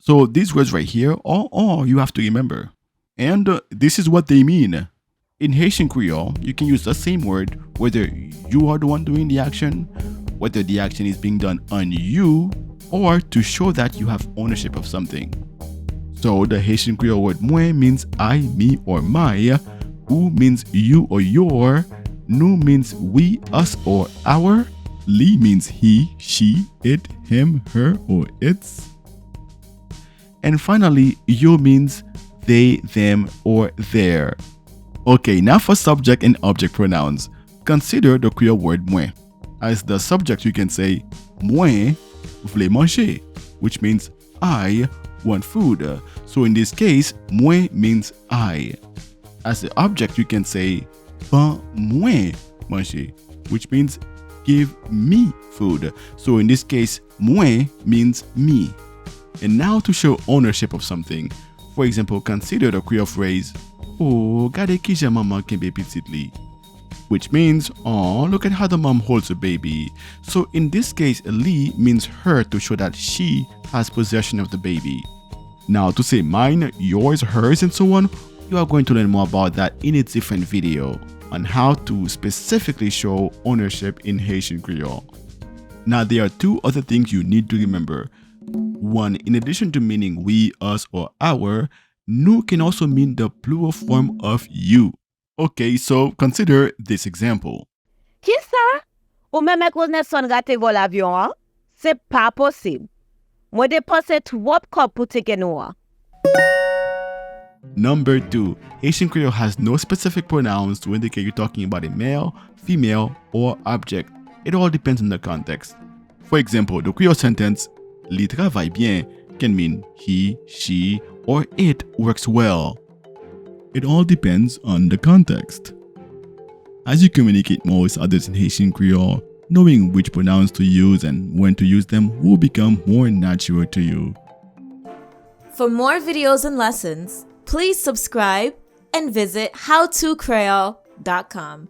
So these words right here are all you have to remember. And this is what they mean. In Haitian Creole, you can use the same word whether you are the one doing the action, whether the action is being done on you, or to show that you have ownership of something. So the Haitian Creole word Mwen means I, me, or my, ou means you or your, nous means we, us, or our, li means he, she, it, him, her, or its, and finally, yo means they, them, or their. Okay, now for subject and object pronouns. Consider the Creole word mwen. As the subject, you can say mwen vle manger, which means I want food. So in this case, mwen means I. As the object, you can say ban mwen manger, which means give me food. So in this case, mwen means me. And now to show ownership of something. For example, consider the Creole phrase, oh, gade ki jan maman kembe pitit li, which means, oh, look at how the mom holds the baby. So in this case, li means her to show that she has possession of the baby. Now to say mine, yours, hers, and so on, you are going to learn more about that in a different video on how to specifically show ownership in Haitian Creole. Now there are two other things you need to remember. One, in addition to meaning we, us, or our, nous can also mean the plural form of you. Okay, so consider this example. Ki sa? Ou men mek wone son gate vol avyon an? Se pa posib. Mwen depanse trop kop pou teke nou an. Number 2. Haitian Creole has no specific pronouns to indicate you're talking about a male, female, or object. It all depends on the context. For example, the Creole sentence, li travaille bien, can mean he, she, or it works well. It all depends on the context. As you communicate more with others in Haitian Creole, knowing which pronouns to use and when to use them will become more natural to you. For more videos and lessons, please subscribe and visit howtocreole.com.